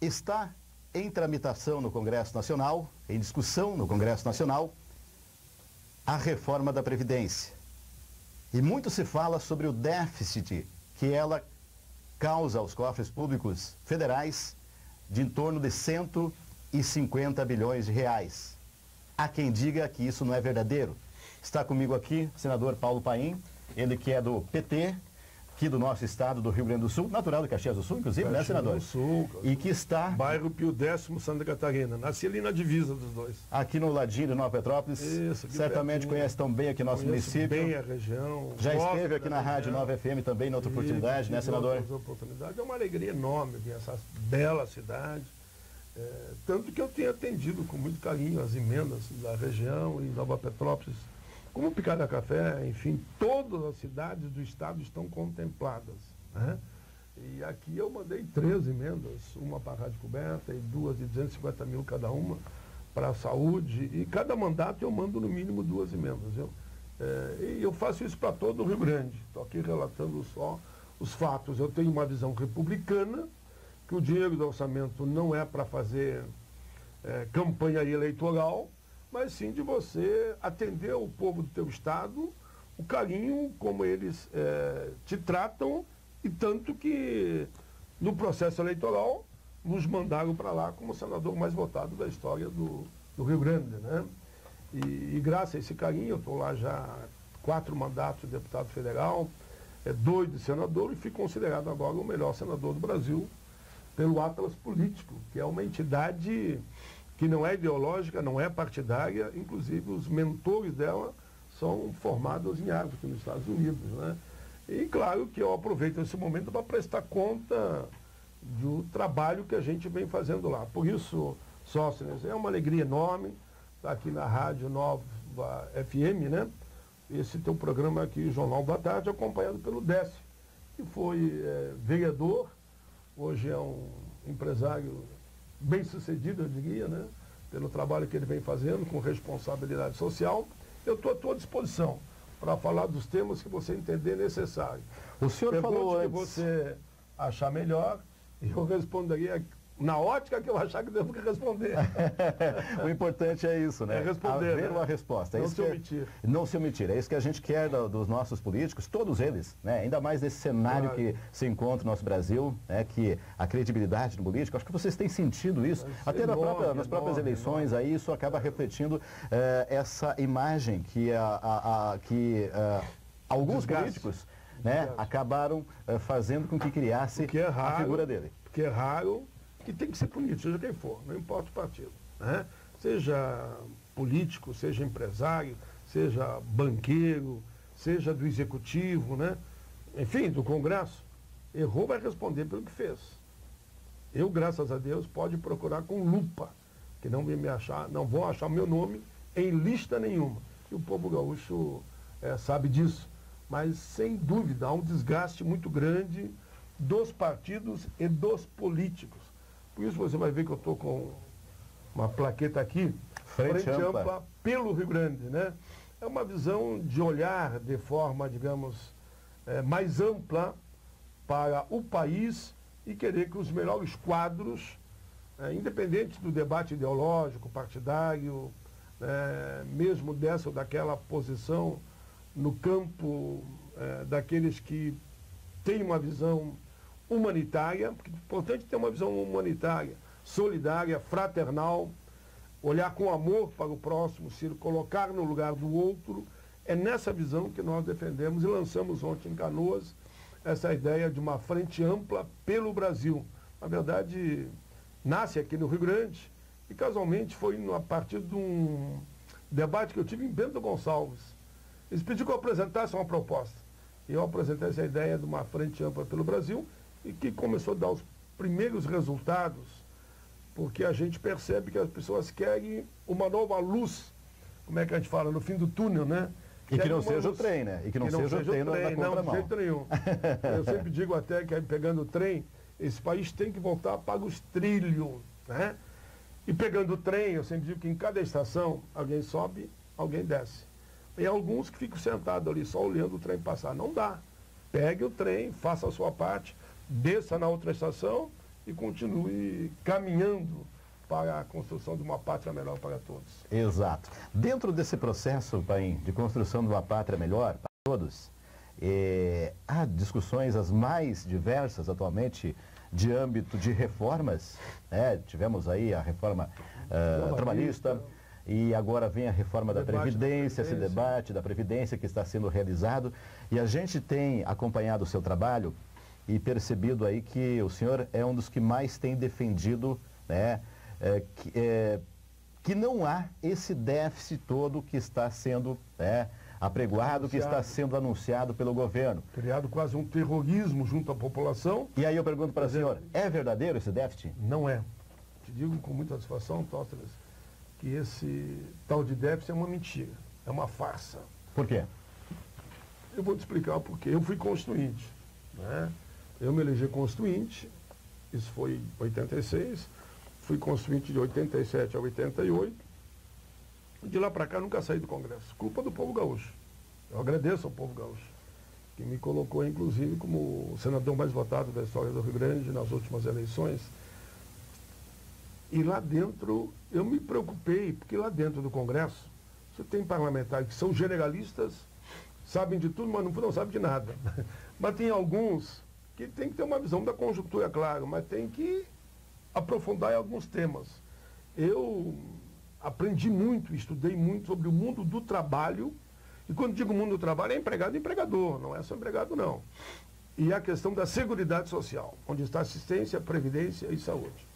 Está em tramitação no Congresso Nacional, em discussão no Congresso Nacional, a reforma da Previdência. E muito se fala sobre o déficit que ela causa aos cofres públicos federais de em torno de 150 bilhões de reais. Há quem diga que isso não é verdadeiro. Está comigo aqui o senador Paulo Paim, ele que é do PT, aqui do nosso estado do Rio Grande do Sul, natural de Caxias do Sul, inclusive, né, senador? Caxias do Sul. E que está... Bairro Pio X, Santa Catarina. Nasci ali na divisa dos dois. Aqui no ladinho de Nova Petrópolis. Isso, certamente pertinho. Conhece tão bem aqui nosso município. Bem a região. Já esteve aqui na Rádio Nova FM também, em outra oportunidade, né, senador? Outra oportunidade. É uma alegria enorme vir essa bela cidade. Tanto que eu tenho atendido com muito carinho as emendas da região e Nova Petrópolis, como Picada Café, enfim, todas as cidades do estado estão contempladas, né? E aqui eu mandei 3 emendas, uma para a Rádio Coberta e 2 de 250 mil cada uma para a saúde, e cada mandato eu mando no mínimo 2 emendas, viu? E eu faço isso para todo o Rio Grande. Estou aqui relatando só os fatos. Eu tenho uma visão republicana, que o dinheiro do orçamento não é para fazer campanha eleitoral, mas sim de você atender o povo do teu estado, o carinho como eles te tratam, e tanto que no processo eleitoral nos mandaram para lá como o senador mais votado da história do Rio Grande, né? E graças a esse carinho, eu estou lá já 4 mandatos de deputado federal, 2 de senador, e fui considerado agora o melhor senador do Brasil pelo Atlas Político, que é uma entidade que não é ideológica, não é partidária, inclusive os mentores dela são formados em Harvard, aqui nos Estados Unidos, né? E claro que eu aproveito esse momento para prestar conta do trabalho que a gente vem fazendo lá. Por isso, Sóstenes, é uma alegria enorme estar aqui na Rádio Nova FM, né? Esse teu programa aqui, Jornal da Tarde, acompanhado pelo Décio, que foi vereador, hoje é um empresário bem sucedido, eu diria, né? Pelo trabalho que ele vem fazendo com responsabilidade social. Eu estou à tua disposição para falar dos temas que você entender necessário. O senhor falou antes... que você achar melhor, e eu responderia na ótica que eu achar que devo responder. O importante é isso, né? É responder, haver né? uma resposta. Não se omitir. Não se omitir. É isso que a gente quer dos nossos políticos, todos eles, né? Ainda mais nesse cenário que se encontra no nosso Brasil, né? Que a credibilidade do político, acho que vocês têm sentido isso, até nas próprias eleições, aí isso acaba refletindo essa imagem que alguns políticos, né, acabaram fazendo com que criasse a figura dele. Porque é raro, que tem que ser político, seja quem for, não importa o partido, né? Seja político, seja empresário, seja banqueiro, seja do executivo, né? Enfim, do Congresso, errou, vai responder pelo que fez. Eu, graças a Deus, pode procurar com lupa, que não vão achar meu nome em lista nenhuma. E o povo gaúcho sabe disso. Mas, sem dúvida, há um desgaste muito grande dos partidos e dos políticos. Por isso você vai ver que eu estou com uma plaqueta aqui, Frente Ampla pelo Rio Grande, né? É uma visão de olhar de forma, digamos, mais ampla para o país e querer que os melhores quadros, independente do debate ideológico, partidário, mesmo dessa ou daquela posição no campo daqueles que têm uma visão humanitária, porque é importante ter uma visão humanitária, solidária, fraternal, olhar com amor para o próximo, se colocar no lugar do outro. É nessa visão que nós defendemos e lançamos ontem em Canoas essa ideia de uma frente ampla pelo Brasil. Na verdade, nasce aqui no Rio Grande e casualmente foi a partir de um debate que eu tive em Bento Gonçalves. Eles pediram que eu apresentasse uma proposta. E eu apresentei essa ideia de uma frente ampla pelo Brasil, e que começou a dar os primeiros resultados, porque a gente percebe que as pessoas querem uma nova luz, como é que a gente fala, no fim do túnel, né? E que não seja o trem, né? E que não seja o trem na contramão. Não, de jeito nenhum. Eu sempre digo até que pegando o trem, esse país tem que voltar para os trilhos, né? E pegando o trem, eu sempre digo que em cada estação, alguém sobe, alguém desce. E alguns que ficam sentados ali só olhando o trem passar. Não dá. Pegue o trem, faça a sua parte, desça na outra estação e continue caminhando para a construção de uma pátria melhor para todos. Exato. Dentro desse processo, Paim, de construção de uma pátria melhor para todos, há discussões as mais diversas atualmente de âmbito de reformas, né? Tivemos aí a reforma trabalhista e agora vem a reforma da Previdência, esse debate da Previdência que está sendo realizado, e a gente tem acompanhado o seu trabalho e percebido aí que o senhor é um dos que mais tem defendido, né, que não há esse déficit todo que está sendo apregoado, que está sendo anunciado pelo governo. Criado quase um terrorismo junto à população. E aí eu pergunto para o senhor, é verdadeiro esse déficit? Não é. Te digo com muita satisfação, Tósteres, que esse tal de déficit é uma mentira, é uma farsa. Por quê? Eu vou te explicar por quê. Eu fui constituinte, né? Eu me elegi constituinte, isso foi em 86, fui constituinte de 87 a 88, de lá para cá nunca saí do Congresso, culpa do povo gaúcho. Eu agradeço ao povo gaúcho, que me colocou inclusive como o senador mais votado da história do Rio Grande nas últimas eleições. E lá dentro, eu me preocupei, porque lá dentro do Congresso, você tem parlamentares que são generalistas, sabem de tudo, mas não sabem de nada. Mas tem alguns que tem que ter uma visão da conjuntura, claro, mas tem que aprofundar em alguns temas. Eu aprendi muito, estudei muito sobre o mundo do trabalho, e quando digo mundo do trabalho é empregado e empregador, não é só empregado não. E a questão da seguridade social, onde está assistência, previdência e saúde.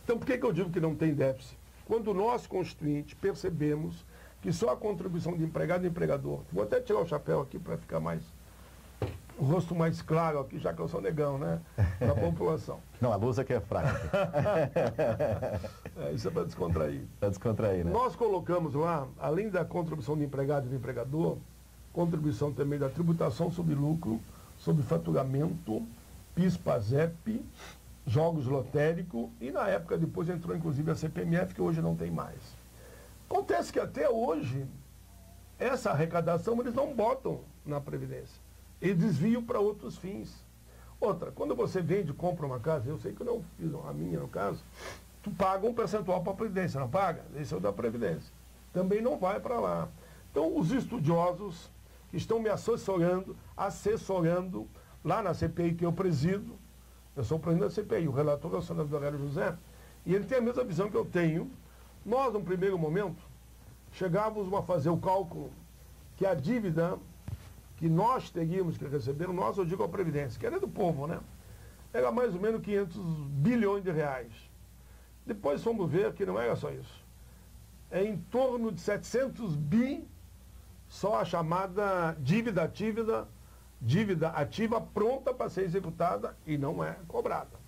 Então, por que eu digo que não tem déficit? Quando nós, constituintes, percebemos que só a contribuição de empregado e empregador, vou até tirar o chapéu aqui para ficar o rosto mais claro aqui, já que eu sou negão, né? Da população. Não, a luz aqui é fraca. Isso é para descontrair. Para descontrair, né? Nós colocamos lá, além da contribuição de empregado e de empregador, contribuição também da tributação sobre lucro, sobre faturamento, PIS, PASEP, jogos lotéricos, e na época depois entrou inclusive a CPMF, que hoje não tem mais. Acontece que até hoje, essa arrecadação eles não botam na Previdência. E desviam para outros fins. Outra, quando você vende, compra uma casa, eu sei que eu não fiz a minha no caso, tu paga um percentual para a Previdência, não paga? Esse é o da Previdência. Também não vai para lá. Então, os estudiosos que estão me assessorando lá na CPI que eu presido, eu sou o presidente da CPI, o relator é o senador Aurélio José, e ele tem a mesma visão que eu tenho. Nós, no primeiro momento, chegávamos a fazer o cálculo que a dívida que nós teríamos que receber, eu digo a Previdência, que era do povo, né? Era mais ou menos 500 bilhões de reais. Depois fomos ver que não era só isso. É em torno de 700 bi, só a chamada dívida ativa pronta para ser executada e não é cobrada.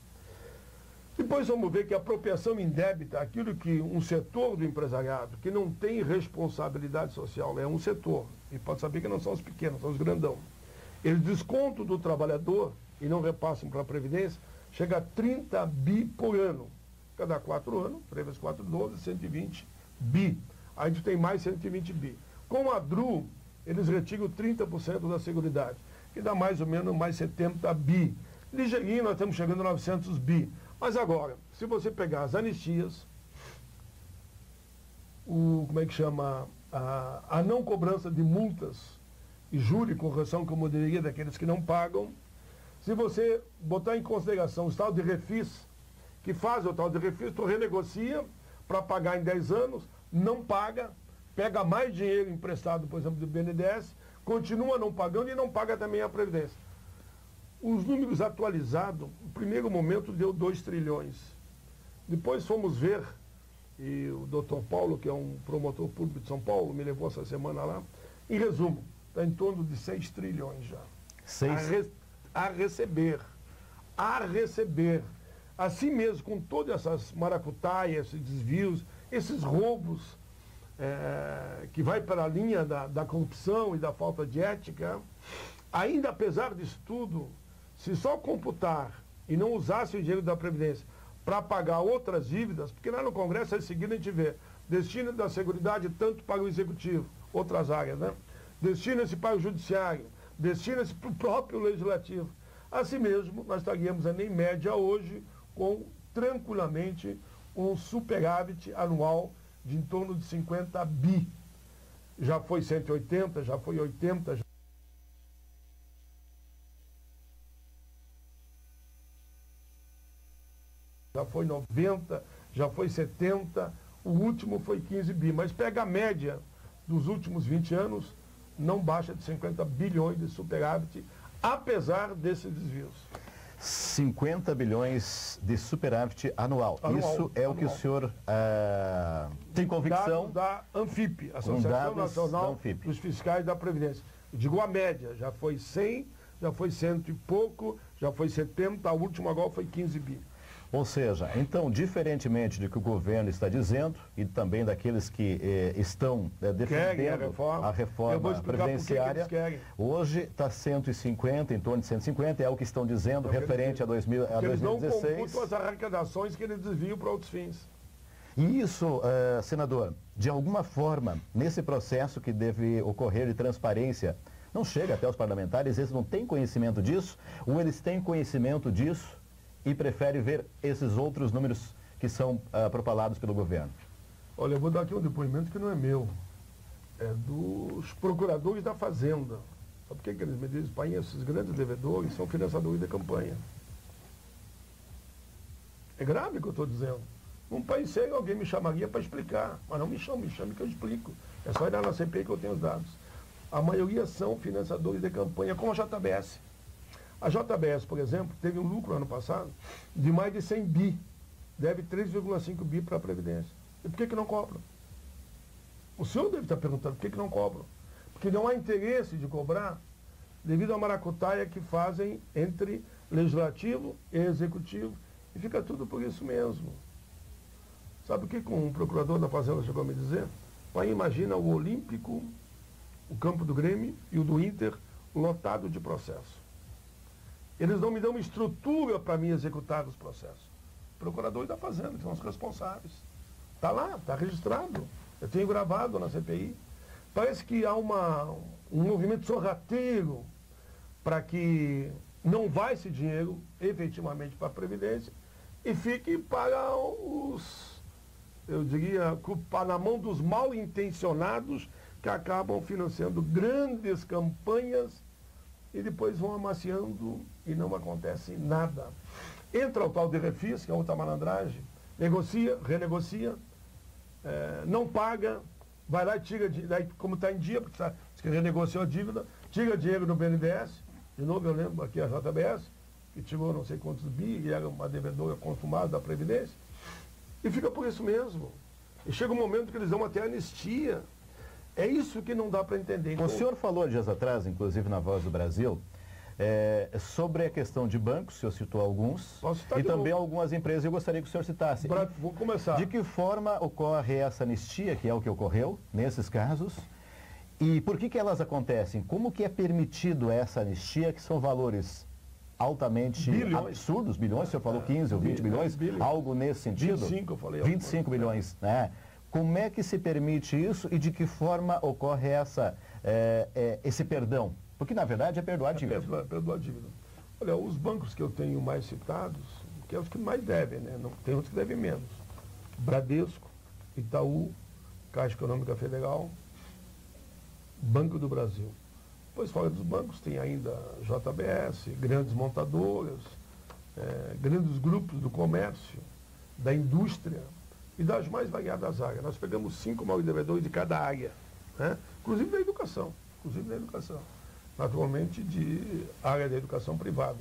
Depois vamos ver que a apropriação indébita, aquilo que um setor do empresariado, que não tem responsabilidade social, é um setor, e pode saber que não são os pequenos, são os grandão. Eles descontam do trabalhador e não repassam para a Previdência, chega a 30 bi por ano. Cada 4 anos, 3 vezes 4, 12, 120 bi. Aí a gente tem mais 120 bi. Com a DRU, eles retiram 30% da seguridade, que dá mais ou menos mais 70 bi. Ligeirinho, nós estamos chegando a 900 bi. Mas agora, se você pegar as anistias, a não cobrança de multas e juro e correção, como eu diria, daqueles que não pagam, se você botar em consideração o tal de refis, que faz o tal de refis, tu renegocia para pagar em 10 anos, não paga, pega mais dinheiro emprestado, por exemplo, do BNDES, continua não pagando e não paga também a Previdência. Os números atualizados, no primeiro momento deu 2 trilhões. Depois fomos ver, e o doutor Paulo, que é um promotor público de São Paulo, me levou essa semana lá. Em resumo, está em torno de 6 trilhões já. 6? A receber. Assim mesmo, com todas essas maracutaias, esses desvios, esses roubos, que vai para a linha da corrupção e da falta de ética, ainda apesar disso tudo, se só computar e não usasse o dinheiro da Previdência para pagar outras dívidas, porque lá no Congresso é seguinte a gente vê, destina da Seguridade tanto para o Executivo, outras áreas, né? Destina-se para o Judiciário, destina-se para o próprio Legislativo. Assim mesmo, nós estaríamos em média hoje com, tranquilamente, um superávit anual de em torno de 50 bi. Já foi 180, já foi 80, já foi 90, já foi 70, o último foi 15 bi. Mas pega a média dos últimos 20 anos, não baixa de 50 bilhões de superávit, apesar desses desvios. 50 bilhões de superávit anual. Isso é o que o senhor tem convicção? Dados da ANFIP, Associação Nacional dos Fiscais da Previdência. Eu digo a média, já foi 100, já foi 100 e pouco, já foi 70, a última agora foi 15 bi. Ou seja, então, diferentemente do que o governo está dizendo e também daqueles que estão defendendo a reforma previdenciária, hoje está 150, em torno de 150, é o que estão dizendo, referente a 2016. Eles não computam as arrecadações que eles desviam para outros fins. E isso, senador, de alguma forma, nesse processo que deve ocorrer de transparência, não chega até os parlamentares, eles não têm conhecimento disso, ou eles têm conhecimento disso e prefere ver esses outros números que são propalados pelo governo? Olha, eu vou dar aqui um depoimento que não é meu, é dos procuradores da Fazenda. Sabe por que eles me dizem, pai, esses grandes devedores são financiadores da campanha? É grave o que eu estou dizendo. Num país sério, alguém me chamaria para explicar, mas não me chame que eu explico. É só ir lá na CPI que eu tenho os dados. A maioria são financiadores de campanha, como a JBS. A JBS, por exemplo, teve um lucro ano passado de mais de 100 bi. Deve 3,5 bi para a Previdência. E por que não cobram? O senhor deve estar perguntando por que não cobram. Porque não há interesse de cobrar devido à maracutaia que fazem entre legislativo e executivo. E fica tudo por isso mesmo. Sabe o que um procurador da Fazenda chegou a me dizer? Aí imagina o Olímpico, o campo do Grêmio e o do Inter lotado de processo. Eles não me dão estrutura para me executar os processos. Procuradores da Fazenda, que são os responsáveis. Está lá, está registrado. Eu tenho gravado na CPI. Parece que há um movimento sorrateiro para que não vá esse dinheiro efetivamente para a Previdência e fique para eu diria, na mão dos mal intencionados que acabam financiando grandes campanhas e depois vão amaciando e não acontece nada. Entra o tal de refis, que é outra malandragem, negocia, renegocia, não paga, vai lá e tira, como está em dia, porque diz que renegociou a dívida, tira dinheiro do BNDES, de novo eu lembro aqui a JBS, que tirou não sei quantos bi, e era uma devedora consumada da Previdência, e fica por isso mesmo. E chega um momento que eles dão até anistia. É isso que não dá para entender. Então, o senhor falou dias atrás, inclusive na Voz do Brasil, sobre a questão de bancos, o senhor citou alguns, e também algumas empresas. Eu gostaria que o senhor citasse. Vou começar. De que forma ocorre essa anistia, que é o que ocorreu nesses casos, e por que elas acontecem? Como que é permitido essa anistia, que são valores altamente absurdos, bilhões, o senhor falou 15 ou 20 bilhões, algo nesse sentido? 25, eu falei. 25 bilhões, né? Como é que se permite isso e de que forma ocorre esse perdão? Porque, na verdade, é perdoar a dívida. Perdoar a dívida. Olha, os bancos que eu tenho mais citados, que é os que mais devem, né? Não, tem outros que devem menos. Bradesco, Itaú, Caixa Econômica Federal, Banco do Brasil. Depois, fora dos bancos, tem ainda JBS, grandes montadoras, grandes grupos do comércio, da indústria e das mais variadas áreas. Nós pegamos 5 maiores devedores de cada área, né? Inclusive da educação, naturalmente de área da educação privada.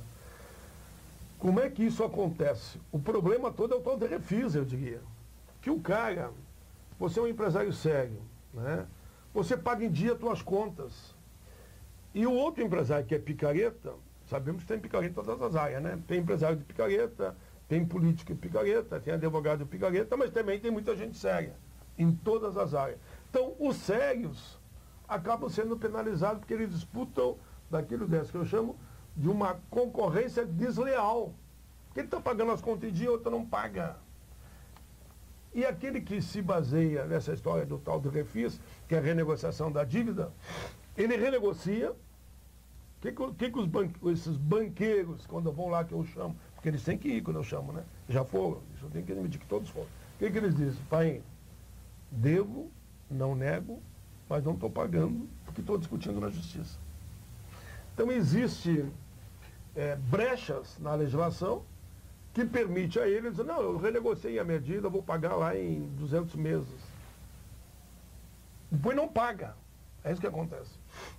Como é que isso acontece? O problema todo é o tal de refis, eu diria. Que o cara, você é um empresário sério, né? Você paga em dia as suas contas. E o outro empresário que é picareta, sabemos que tem picareta em todas as áreas, né? Tem empresário de picareta, tem político de picareta, tem advogado de picareta, mas também tem muita gente séria, em todas as áreas. Então, os sérios acabam sendo penalizados porque eles disputam daquilo desse que eu chamo de uma concorrência desleal. Porque ele está pagando as contas em dia, outro não paga. E aquele que se baseia nessa história do tal do refis, que é a renegociação da dívida, ele renegocia. O que esses banqueiros, quando vão lá, que eu chamo, porque eles têm que ir quando eu chamo, né? Já foram, isso eu tenho que admitir que todos foram. O que eles dizem? Pai, devo, não nego, mas não estou pagando porque estou discutindo na justiça. Então existe brechas na legislação que permite a eles, não, eu renegociei a medida, vou pagar lá em 200 meses. Depois não paga. É isso que acontece.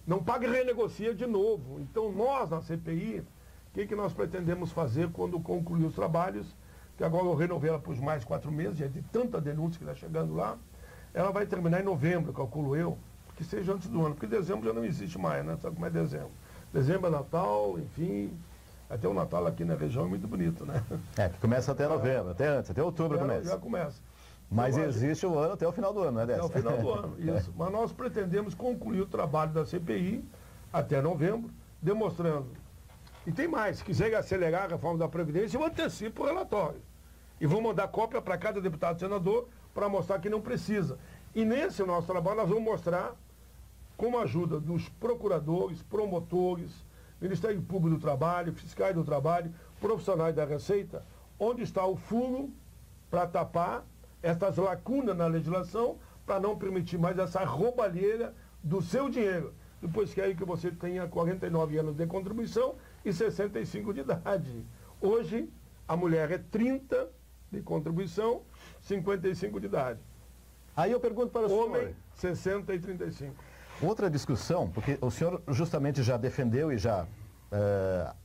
Não paga e renegocia de novo. Então nós, na CPI, o que nós pretendemos fazer quando concluir os trabalhos, que agora eu renovei ela por mais 4 meses, já de tanta denúncia que está chegando lá, ela vai terminar em novembro, calculo eu, que seja antes do ano, porque dezembro já não existe mais, né? Sabe como é dezembro? Dezembro é Natal, enfim, até o Natal aqui na região é muito bonito, né? Que começa até novembro, até antes, até outubro começa. Já começa. Mas então, existe o ano até o final do ano, não é dessa? Até o final do ano, isso. Mas nós pretendemos concluir o trabalho da CPI até novembro, demonstrando. E tem mais, se quiser acelerar a reforma da Previdência, eu antecipo o relatório. E vou mandar cópia para cada deputado e senador para mostrar que não precisa. E nesse nosso trabalho nós vamos mostrar, com a ajuda dos procuradores, promotores, Ministério Público do Trabalho, fiscais do trabalho, profissionais da Receita, onde está o furo para tapar essas lacunas na legislação, para não permitir mais essa roubalheira do seu dinheiro. Depois querem que você tenha 49 anos de contribuição e 65 de idade. Hoje, a mulher é 30 de contribuição, 55 de idade. Aí eu pergunto para o senhor... Homem, 60 e 35. Outra discussão, porque o senhor justamente já defendeu e já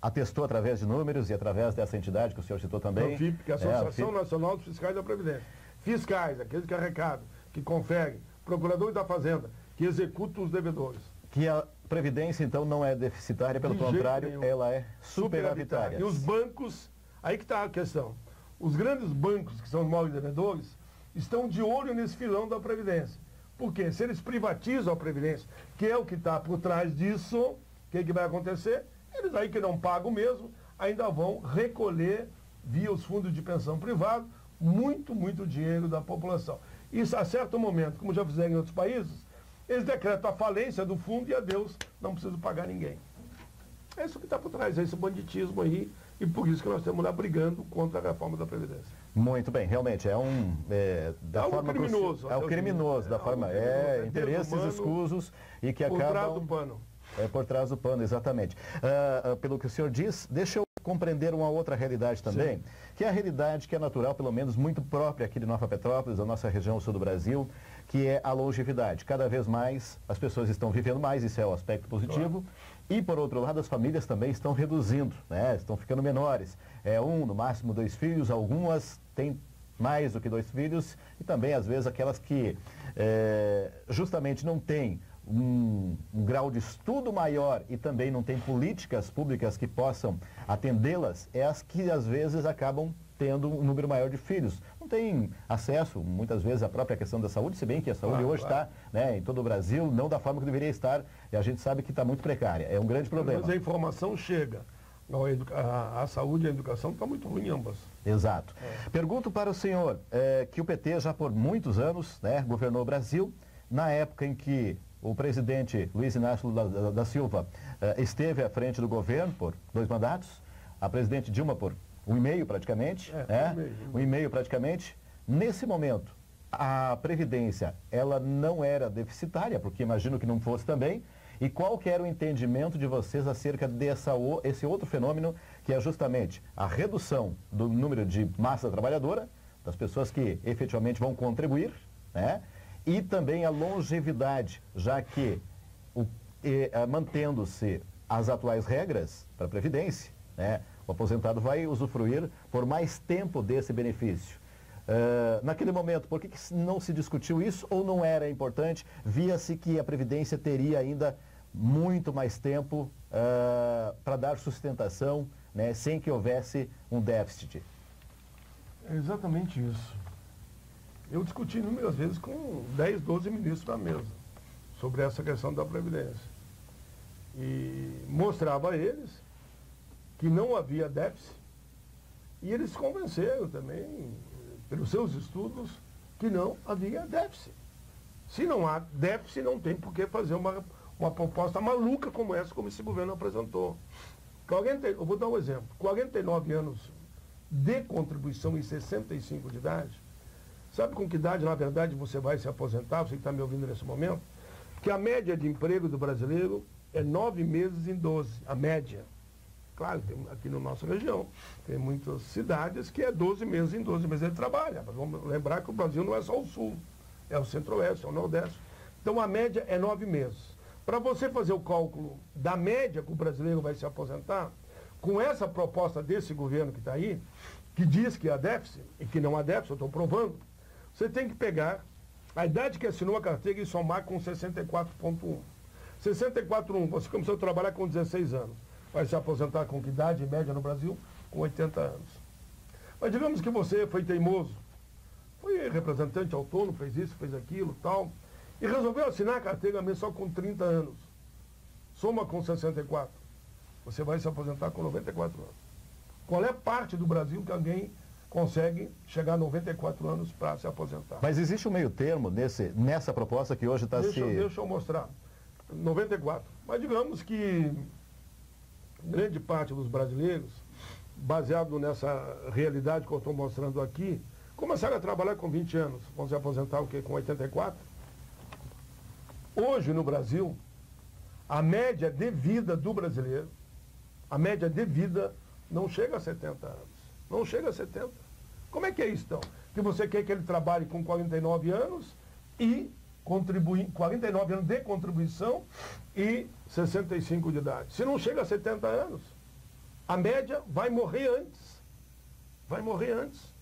atestou através de números e através dessa entidade que o senhor citou também. A FIP, que é a Associação Nacional dos Fiscais da Previdência. Fiscais, aqueles que arrecadam, que conferem, procuradores da Fazenda, que executam os devedores. Que a Previdência, então, não é deficitária, pelo contrário, ela é superavitária. E os bancos, aí que está a questão. Os grandes bancos, que são os maiores devedores, estão de olho nesse filão da Previdência. Por quê? Se eles privatizam a Previdência, que é o que está por trás disso, o que vai acontecer? Eles aí que não pagam mesmo, ainda vão recolher, via os fundos de pensão privado, muito dinheiro da população. Isso, a certo momento, como já fizeram em outros países, eles decretam a falência do fundo e adeus, não precisa pagar ninguém. É isso que está por trás, é esse banditismo aí, e por isso que nós estamos lá brigando contra a reforma da Previdência. Muito bem, realmente, é algo criminoso. É o criminoso, da forma, interesses escusos e que acabam... Por trás do pano. Por trás do pano, exatamente. Pelo que o senhor diz, deixa eu compreender uma outra realidade também, que é a realidade que é natural, pelo menos muito própria aqui de Nova Petrópolis, da nossa região sul do Brasil, que é a longevidade. Cada vez mais as pessoas estão vivendo mais, isso é o aspecto positivo, e por outro lado as famílias também estão reduzindo, né? Estão ficando menores. No máximo 2 filhos, algumas têm mais do que 2 filhos, e também às vezes aquelas que justamente não têm um grau de estudo maior e também não tem políticas públicas que possam atendê-las, é as que às vezes acabam tendo um número maior de filhos. Não tem acesso, muitas vezes, à própria questão da saúde, se bem que a saúde hoje está, né, em todo o Brasil, não da forma que deveria estar, e a gente sabe que está muito precária. É um grande problema. Mas a informação chega. A saúde e a educação estão muito ruim ambas. Exato. Pergunto para o senhor, que o PT já por muitos anos, né, governou o Brasil, na época em que o presidente Luiz Inácio da Silva esteve à frente do governo por 2 mandatos, a presidente Dilma por 1,5 praticamente, 1,5 praticamente. Nesse momento, a Previdência, ela não era deficitária, porque imagino que não fosse também. E qual que era o entendimento de vocês acerca esse outro fenômeno, que é justamente a redução do número de massa trabalhadora, das pessoas que efetivamente vão contribuir, né? E também a longevidade, já que, mantendo-se as atuais regras para a Previdência, né, o aposentado vai usufruir por mais tempo desse benefício. Naquele momento, por que não se discutiu isso ou não era importante? Via-se que a Previdência teria ainda muito mais tempo para dar sustentação, né, sem que houvesse um déficit. É exatamente isso. Eu discuti inúmeras vezes com 10, 12 ministros da mesa sobre essa questão da Previdência. E mostrava a eles que não havia déficit e eles se convenceram também, pelos seus estudos, que não havia déficit. Se não há déficit, não tem por que fazer uma proposta maluca como essa, como esse governo apresentou. Eu vou dar um exemplo. 49 anos de contribuição em 65 de idade, sabe com que idade, na verdade, você vai se aposentar, você que está me ouvindo nesse momento? Que a média de emprego do brasileiro é 9 meses em 12, a média. Claro, tem, aqui na nossa região, tem muitas cidades que é 12 meses em 12 meses ele trabalha. Mas vamos lembrar que o Brasil não é só o sul, é o centro-oeste, é o nordeste. Então a média é 9 meses. Para você fazer o cálculo da média que o brasileiro vai se aposentar, com essa proposta desse governo que está aí, que diz que há déficit, e que não há déficit, eu estou provando, você tem que pegar a idade que assinou a carteira e somar com 64,1. 64,1, você começou a trabalhar com 16 anos. Vai se aposentar com que idade média no Brasil? Com 80 anos. Mas digamos que você foi teimoso, foi representante autônomo, fez isso, fez aquilo, tal, e resolveu assinar a carteira mesmo só com 30 anos. Soma com 64. Você vai se aposentar com 94 anos. Qual é a parte do Brasil que alguém consegue chegar a 94 anos para se aposentar? Mas existe um meio termo nessa proposta que hoje está se... Deixa eu mostrar. 94. Mas digamos que grande parte dos brasileiros, baseado nessa realidade que eu estou mostrando aqui, começaram a trabalhar com 20 anos. Vão se aposentar o quê? Com 84? Hoje no Brasil, a média de vida do brasileiro, a média de vida não chega a 70 anos. Não chega a 70. Como é que é isso, então? Que você quer que ele trabalhe com 49 anos e 49 anos de contribuição e 65 de idade. Se não chega a 70 anos, a média vai morrer antes. Vai morrer antes.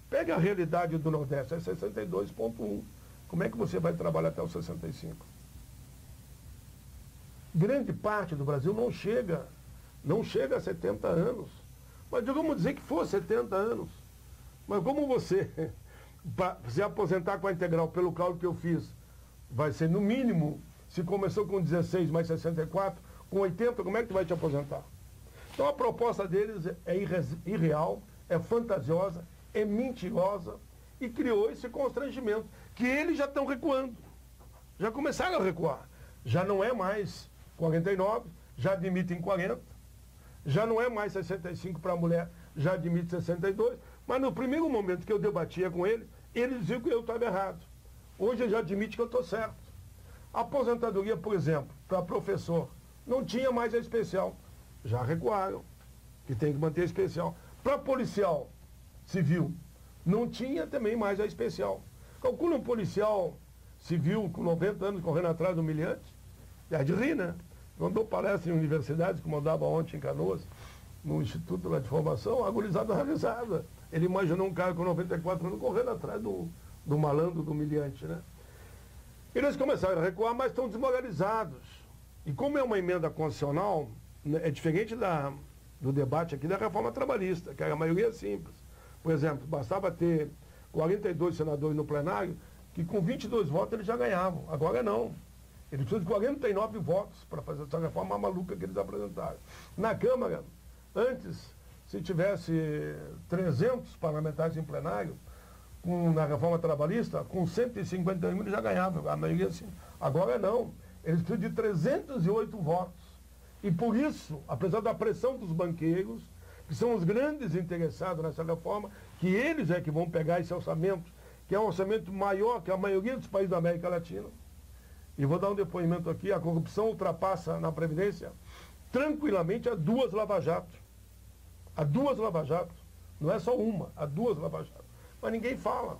Pega a realidade do Nordeste, é 62,1. Como é que você vai trabalhar até os 65? Grande parte do Brasil não chega a 70 anos. Mas vamos dizer que for 70 anos. Mas como você, para se aposentar com a integral, pelo cálculo que eu fiz, vai ser no mínimo, se começou com 16 mais 64, com 80, como é que tu vai te aposentar? Então a proposta deles é irreal, é fantasiosa, é mentirosa e criou esse constrangimento, que eles já estão recuando. Já começaram a recuar. Já não é mais 49, já admitem 40, já não é mais 65 para a mulher, já admite 62, mas no primeiro momento que eu debatia com ele, ele dizia que eu estava errado. Hoje ele já admite que eu estou certo. A aposentadoria, por exemplo, para professor, não tinha mais a especial. Já recuaram, que tem que manter a especial. Para policial civil, não tinha também mais a especial. Calcula um policial civil com 90 anos correndo atrás do humilhante. É de rir, né? Quando eu palestra em universidades, como eu dava ontem em Canoas, no Instituto lá de Formação, a gurizada dá risada. Ele imaginou um cara com 94 anos correndo atrás do malandro, do humilhante, né? Eles começaram a recuar, mas estão desmoralizados. E como é uma emenda constitucional, é diferente do debate aqui da reforma trabalhista, que a maioria é simples. Por exemplo, bastava ter 42 senadores no plenário, que com 22 votos eles já ganhavam. Agora não. Eles precisam de 49 votos para fazer essa reforma maluca que eles apresentaram. Na Câmara, antes, se tivesse 300 parlamentares em plenário, na reforma trabalhista, com 151 eles já ganhavam. A maioria sim. Agora não. Eles precisam de 308 votos. E por isso, apesar da pressão dos banqueiros, que são os grandes interessados nessa reforma, que eles é que vão pegar esse orçamento, que é um orçamento maior que a maioria dos países da América Latina. E vou dar um depoimento aqui, a corrupção ultrapassa na Previdência tranquilamente a 2 lava-jato. A 2 lava-jato. Não é só uma, a 2 lava-jato. Mas ninguém fala,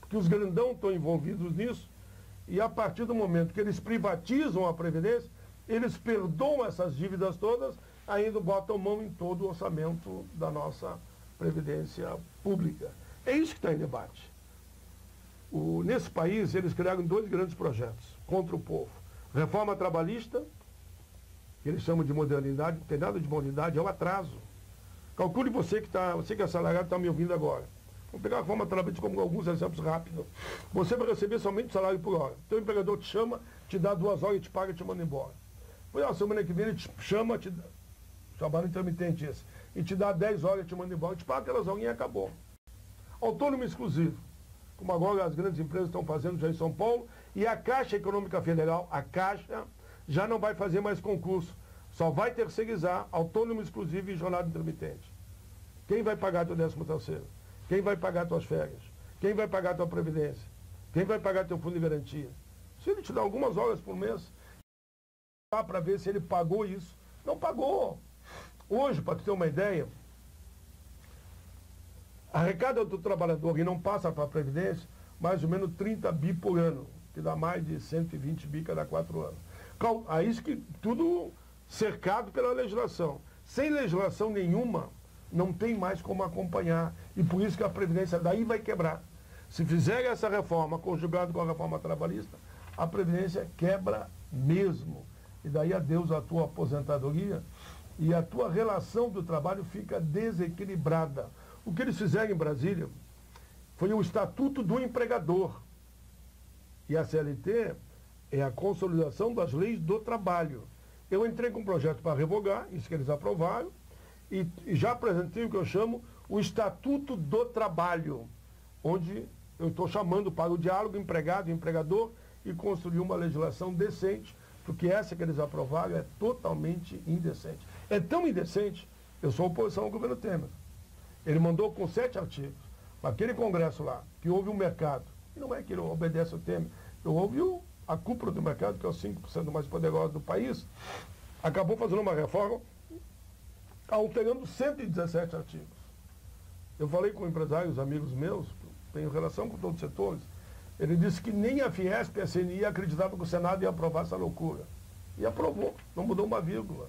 porque os grandão estão envolvidos nisso, e a partir do momento que eles privatizam a Previdência, eles perdoam essas dívidas todas, ainda botam mão em todo o orçamento da nossa Previdência Pública. É isso que está em debate. Nesse país, eles criaram 2 grandes projetos contra o povo. Reforma trabalhista, que eles chamam de modernidade, não tem nada de modernidade, é o atraso. Calcule você que é assalariado, está me ouvindo agora. Vamos pegar a reforma trabalhista como alguns exemplos rápidos. Você vai receber somente salário por hora. Teu empregador te chama, te dá 2 horas, te paga e te manda embora. Depois, a semana que vem, ele te chama, trabalho intermitente esse, e te dá 10 horas e te manda embora, te paga aquelas horinhas e acabou. Autônomo exclusivo, como agora as grandes empresas estão fazendo já em São Paulo, e a Caixa Econômica Federal, a Caixa, já não vai fazer mais concurso, só vai terceirizar autônomo exclusivo e jornada intermitente. Quem vai pagar teu 13º? Quem vai pagar tuas férias? Quem vai pagar tua previdência? Quem vai pagar teu fundo de garantia? Se ele te dá algumas horas por mês, dá para ver se ele pagou isso. Não pagou. Hoje, para tu ter uma ideia, arrecada do trabalhador e não passa para a Previdência, mais ou menos 30 bi por ano, que dá mais de 120 bi cada 4 anos. Aí isso que tudo cercado pela legislação. Sem legislação nenhuma, não tem mais como acompanhar. E por isso que a Previdência daí vai quebrar. Se fizer essa reforma conjugada com a reforma trabalhista, a Previdência quebra mesmo. E daí adeus a tua aposentadoria e a tua relação do trabalho fica desequilibrada. O que eles fizeram em Brasília foi o Estatuto do Empregador. E a CLT é a consolidação das leis do trabalho. Eu entrei com um projeto para revogar, isso que eles aprovaram, e já apresentei o que eu chamo o Estatuto do Trabalho, onde eu estou chamando para o diálogo empregado e empregador e construir uma legislação decente, porque essa que eles aprovaram é totalmente indecente. É tão indecente, eu sou oposição ao governo Temer. Ele mandou com 7 artigos. Aquele congresso lá, que houve um mercado, e não é que ele obedece ao Temer, houve a cúpula do mercado, que é os 5% mais poderosos do país, acabou fazendo uma reforma alterando 117 artigos. Eu falei com empresários, amigos meus, tenho relação com todos os setores, ele disse que nem a Fiesp e a CNI acreditavam que o Senado ia aprovar essa loucura. E aprovou, não mudou uma vírgula.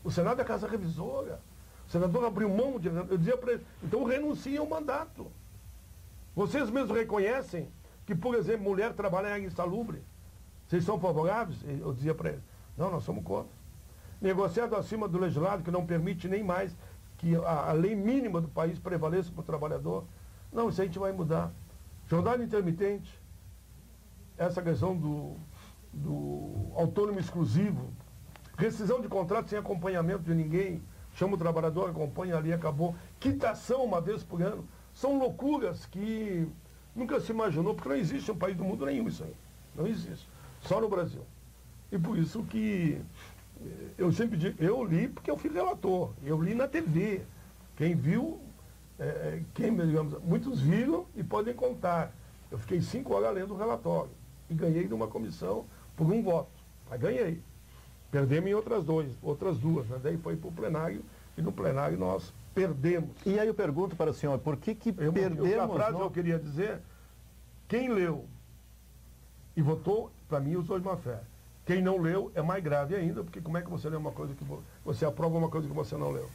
O Senado é a casa revisora. O senador abriu mão de... Eu dizia para ele, então renunciem ao mandato. Vocês mesmos reconhecem que, por exemplo, mulher trabalhar em insalubre. Vocês são favoráveis? Eu dizia para ele, não, nós somos contra. Negociado acima do legislado, que não permite nem mais que a lei mínima do país prevaleça para o trabalhador. Não, isso a gente vai mudar. Jornada intermitente, essa questão do autônomo exclusivo, rescisão de contrato sem acompanhamento de ninguém, chama o trabalhador, acompanha ali, acabou. Quitação uma vez por ano. São loucuras que nunca se imaginou, porque não existe um país do mundo nenhum isso aí. Não existe. Só no Brasil. E por isso que eu sempre digo, eu li porque eu fui relator, eu li na TV. Quem viu, digamos, muitos viram e podem contar. Eu fiquei 5 horas lendo o relatório e ganhei numa comissão por 1 voto. Mas ganhei. Perdemos em outras duas, né? Daí foi para o plenário e no plenário nós perdemos. E aí eu pergunto para o senhor, por que perdemos? A frase eu queria dizer, quem leu e votou, para mim usou de má fé. Quem não leu é mais grave ainda, porque como é que você lê uma coisa que você aprova uma coisa que você não leu?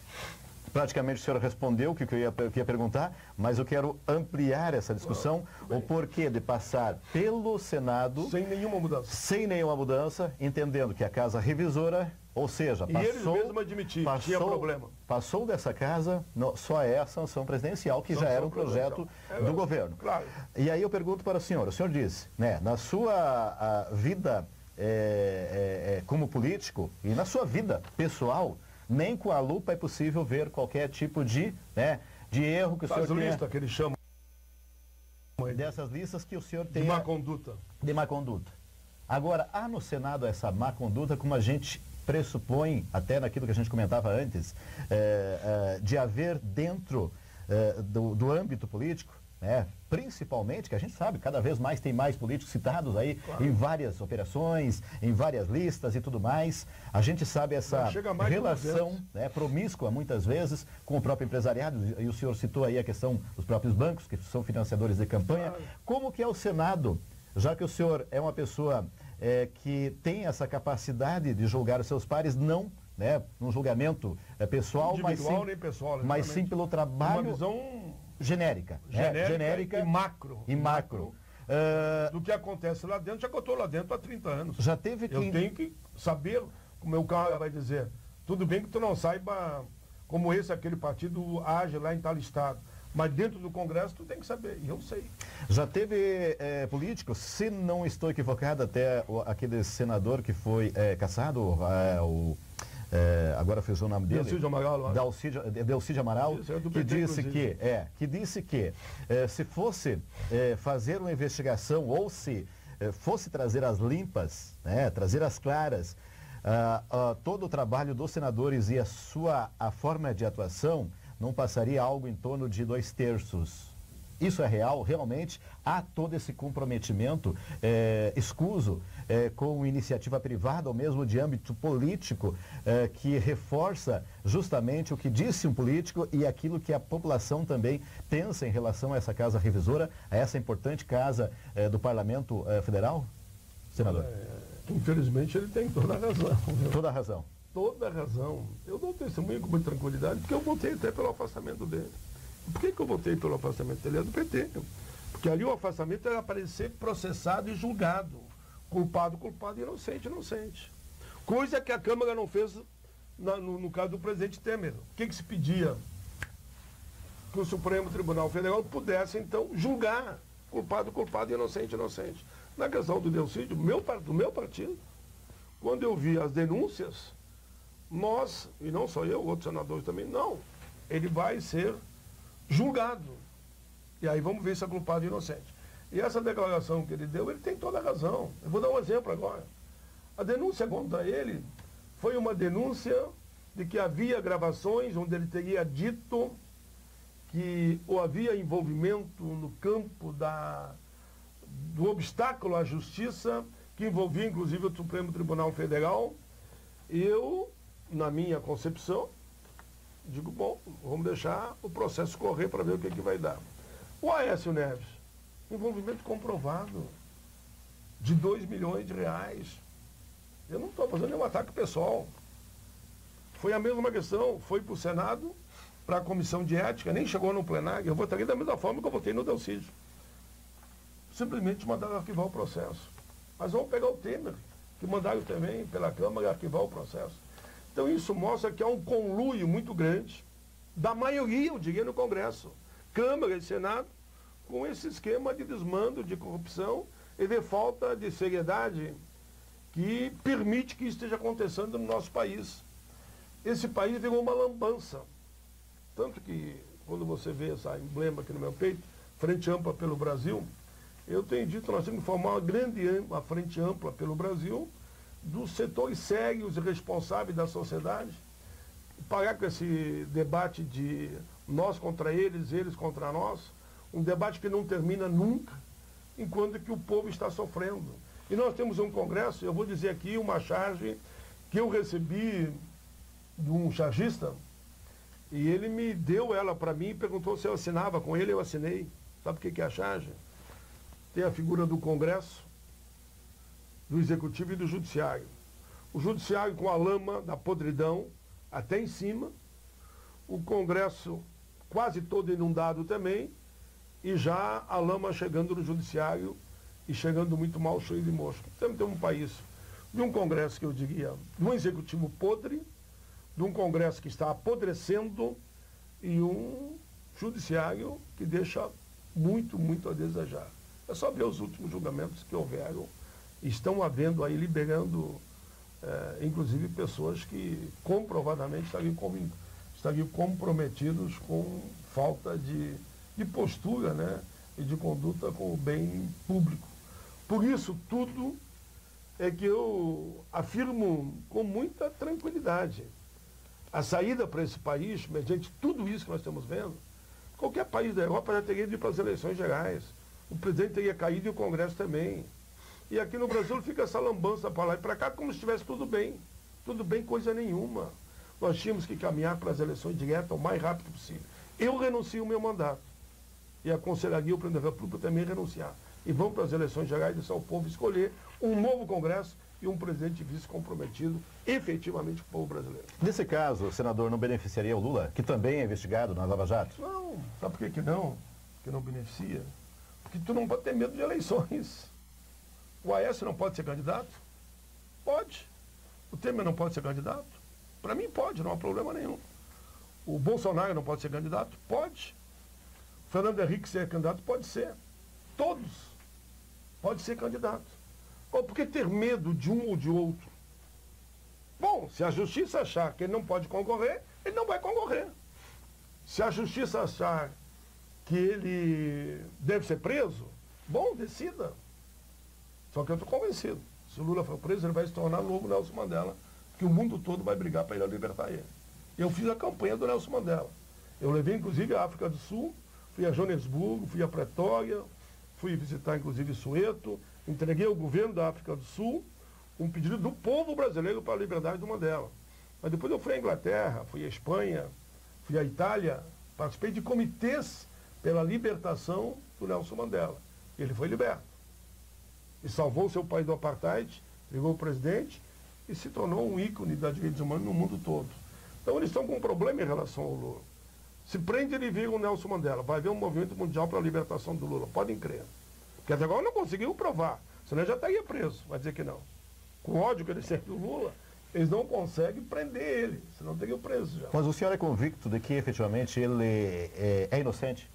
Praticamente o senhor respondeu o que eu ia perguntar, mas eu quero ampliar essa discussão, o porquê de passar pelo Senado... Sem nenhuma mudança. Sem nenhuma mudança, entendendo que a casa revisora, ou seja, passou... E eles mesmos admitiram que tinha problema. Passou dessa casa, só é a sanção presidencial, que já era um projeto do governo. Claro. E aí eu pergunto para o senhor disse, né, na sua vida como político e na sua vida pessoal, nem com a lupa é possível ver qualquer tipo de erro que o senhor tenha. Lista que eles chamam. Dessas listas que o senhor tem. De má conduta. De má conduta. Agora, há no Senado essa má conduta, como a gente pressupõe, até naquilo que a gente comentava antes, de haver dentro do âmbito político, principalmente, que a gente sabe, cada vez mais tem mais políticos citados aí, claro, em várias operações, em várias listas e tudo mais. A gente sabe essa relação promíscua, muitas vezes, com o próprio empresariado, e o senhor citou aí a questão dos próprios bancos, que são financiadores de campanha. Claro. Como que é o Senado, já que o senhor é uma pessoa que tem essa capacidade de julgar os seus pares, não num julgamento pessoal, mas sim pelo trabalho... Uma visão... Genérica e macro. E macro. Do que acontece lá dentro, já que eu estou lá dentro há 30 anos. Já teve que... Eu tenho que saber, como o cara vai dizer, tudo bem que tu não saiba como aquele partido age lá em tal estado, mas dentro do Congresso tu tem que saber, e eu sei. Já teve políticos, se não estou equivocado, até aquele senador que foi cassado, agora fez o nome dele. Delcídio Amaral, que disse que se fosse fazer uma investigação ou se fosse trazer as limpas, trazer as claras, todo o trabalho dos senadores e a forma de atuação não passaria algo em torno de 2/3. Isso é real? Realmente há todo esse comprometimento escuso com iniciativa privada ou mesmo de âmbito político que reforça justamente o que disse um político e aquilo que a população também pensa em relação a essa casa revisora, a essa importante casa do Parlamento Federal? Senador. Infelizmente ele tem toda a razão. Viu? Toda a razão. Toda a razão. Eu dou testemunho com muita tranquilidade porque eu votei até pelo afastamento dele. Por que eu votei pelo afastamento dele? É do PT. Porque ali o afastamento era para ele ser processado e julgado. Culpado, culpado, inocente, inocente. Coisa que a Câmara não fez no caso do presidente Temer. O que se pedia? Que o Supremo Tribunal Federal pudesse, então, julgar culpado, culpado, inocente, inocente. Na questão do Delcídio, do meu partido, quando eu vi as denúncias, nós, e não só eu, outros senadores também, não. Ele vai ser julgado. E aí vamos ver se é culpado ou inocente. E essa declaração que ele deu, ele tem toda a razão. Eu vou dar um exemplo agora. A denúncia contra ele foi uma denúncia de que havia gravações onde ele teria dito que havia envolvimento no campo do obstáculo à justiça, que envolvia inclusive o Supremo Tribunal Federal. Eu, na minha concepção, digo, bom, vamos deixar o processo correr para ver o que vai dar. O Aécio Neves, envolvimento comprovado de R$2 milhões. Eu não estou fazendo nenhum ataque pessoal. Foi a mesma questão, foi para o Senado, para a Comissão de Ética, nem chegou no plenário, eu votaria da mesma forma que eu votei no Delcídio. Simplesmente mandaram arquivar o processo. Mas vamos pegar o Temer, que mandaram também pela Câmara arquivar o processo. Então isso mostra que há um conluio muito grande da maioria, eu diria, no Congresso, Câmara e Senado, com esse esquema de desmando, de corrupção e de falta de seriedade que permite que isso esteja acontecendo no nosso país. Esse país virou uma lambança. Tanto que, quando você vê esse emblema aqui no meu peito, Frente Ampla pelo Brasil, eu tenho dito que nós temos que formar uma frente ampla pelo Brasil, dos setores sérios e responsáveis da sociedade, parar com esse debate de nós contra eles, eles contra nós, um debate que não termina nunca, enquanto que o povo está sofrendo. E nós temos um congresso, eu vou dizer aqui uma charge que eu recebi de um chargista, e ele me deu ela para mim e perguntou se eu assinava com ele, eu assinei. Sabe o que é a charge? Tem a figura do Congresso, do Executivo e do Judiciário. O Judiciário com a lama da podridão até em cima, o Congresso quase todo inundado também, e já a lama chegando no Judiciário e chegando muito mal, cheio de mosca. Temos um país de um Congresso que eu diria, de um Executivo podre, de um Congresso que está apodrecendo e um Judiciário que deixa muito, muito a desejar. É só ver os últimos julgamentos que houveram. Estão havendo aí, liberando, inclusive, pessoas que comprovadamente estariam comprometidos com falta de postura, né, e de conduta com o bem público. Por isso, tudo é que eu afirmo com muita tranquilidade. A saída para esse país, mediante tudo isso que nós estamos vendo, qualquer país da Europa já teria ido para as eleições gerais. O presidente teria caído e o Congresso também. E aqui no Brasil fica essa lambança para lá e para cá como se estivesse tudo bem. Tudo bem, coisa nenhuma. Nós tínhamos que caminhar para as eleições diretas o mais rápido possível. Eu renuncio ao meu mandato. E aconselharia o presidente da República também renunciar. E vamos para as eleições gerais e deixar o povo escolher um novo Congresso e um presidente vice comprometido efetivamente com o povo brasileiro. Nesse caso, o senador não beneficiaria o Lula, que também é investigado na Lava Jato? Não, sabe por que não? Que não beneficia? Porque tu não pode ter medo de eleições. O Aécio não pode ser candidato? Pode. O Temer não pode ser candidato? Para mim pode, não há problema nenhum. O Bolsonaro não pode ser candidato? Pode. O Fernando Henrique ser candidato? Pode ser. Todos podem ser candidato. Ou por que ter medo de um ou de outro? Bom, se a justiça achar que ele não pode concorrer, ele não vai concorrer. Se a justiça achar que ele deve ser preso, bom, decida. Só que eu estou convencido, se o Lula for preso, ele vai se tornar novo Nelson Mandela, que o mundo todo vai brigar para ele libertar ele. Eu fiz a campanha do Nelson Mandela. Eu levei, inclusive, a África do Sul, fui a Joanesburgo, fui a Pretória, fui visitar, inclusive, Soweto, entreguei ao governo da África do Sul um pedido do povo brasileiro para a liberdade do Mandela. Mas depois eu fui à Inglaterra, fui à Espanha, fui à Itália, participei de comitês pela libertação do Nelson Mandela. Ele foi liberto. E salvou seu país do apartheid, ligou o presidente e se tornou um ícone da direitos humanos no mundo todo. Então eles estão com um problema em relação ao Lula. Se prende, ele vira o Nelson Mandela. Vai haver um movimento mundial para a libertação do Lula. Podem crer. Porque até agora não conseguiu provar. Senão ele já estaria preso. Vai dizer que não. Com o ódio que eles têm do Lula, eles não conseguem prender ele. Senão teriam preso já. Mas o senhor é convicto de que efetivamente ele é inocente?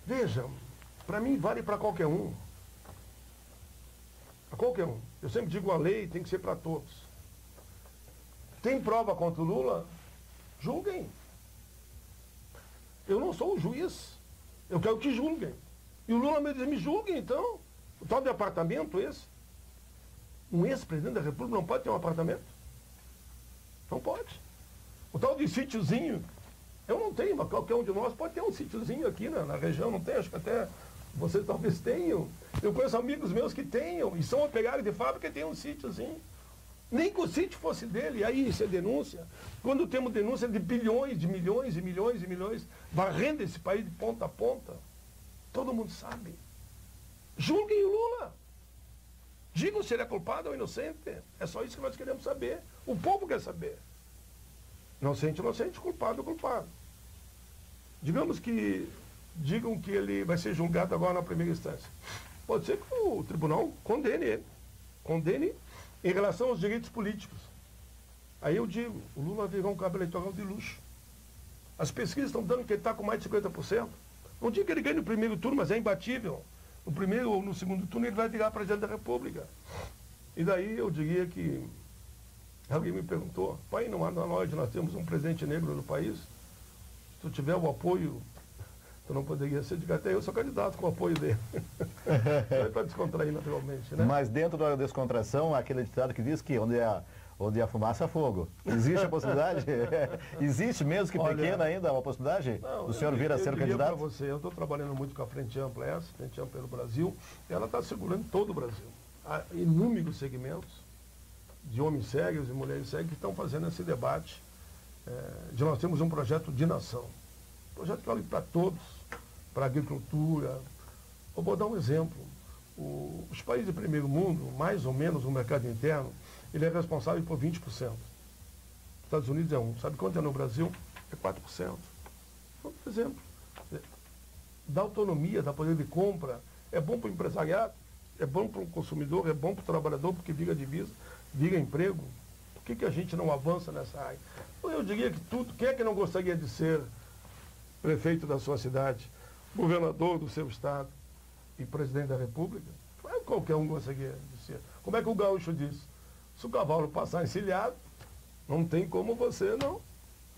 Veja, para mim vale para qualquer um. Para qualquer um. Eu sempre digo, a lei tem que ser para todos. Tem prova contra o Lula? Julguem. Eu não sou o juiz. Eu quero que julguem. E o Lula me diz, me julguem então. O tal de apartamento esse. Um ex-presidente da República não pode ter um apartamento? Não pode. O tal de sítiozinho, eu não tenho, mas qualquer um de nós pode ter um sítiozinho aqui na região, não tem, acho que até vocês talvez tenham. Eu conheço amigos meus que tenham, e são operários de fábrica e têm um sítiozinho. Nem que o sítio fosse dele, aí isso é denúncia. Quando temos denúncia de bilhões, de milhões e milhões e milhões, varrendo esse país de ponta a ponta, todo mundo sabe. Julguem o Lula. Digam se ele é culpado ou inocente. É só isso que nós queremos saber. O povo quer saber. Inocente, inocente, culpado, culpado. Digam que ele vai ser julgado agora na primeira instância. Pode ser que o tribunal condene ele. Condene em relação aos direitos políticos. Aí eu digo, o Lula virou um cabo eleitoral de luxo. As pesquisas estão dando que ele está com mais de 50%. Não digo que ele ganhe no primeiro turno, mas é imbatível. No primeiro ou no segundo turno ele vai virar presidente da República. E daí eu diria que alguém me perguntou, pai, não há na loja, nós temos um presidente negro no país. Se tu tiver o apoio, tu não poderia ser, diga, até eu sou candidato com o apoio dele. Para descontrair naturalmente, né? Mas dentro da descontração, aquele ditado que diz que onde a fumaça, há fogo. Existe a possibilidade? Existe mesmo que pequena ainda uma possibilidade do senhor vir a ser o candidato? Eu estou trabalhando muito com a Frente Ampla, Frente Ampla pelo Brasil, e ela está segurando todo o Brasil. Há inúmeros segmentos de homens cegos e mulheres cegas que estão fazendo esse debate de nós temos um projeto de nação. Um projeto que olha para todos, para a agricultura. Eu vou dar um exemplo. Os países do primeiro mundo, mais ou menos o mercado interno, ele é responsável por 20%. Os Estados Unidos é 1%. Sabe quanto é no Brasil? É 4%. Por exemplo, da autonomia, da poder de compra, é bom para o empresariado, é bom para o consumidor, é bom para o trabalhador, porque vira divisa, vira emprego. Por que a gente não avança nessa área? Eu diria que tudo, quem é que não gostaria de ser prefeito da sua cidade, governador do seu estado e presidente da República? Qualquer um gostaria de ser. Como é que o gaúcho diz? Se o cavalo passar encilhado, não tem como você não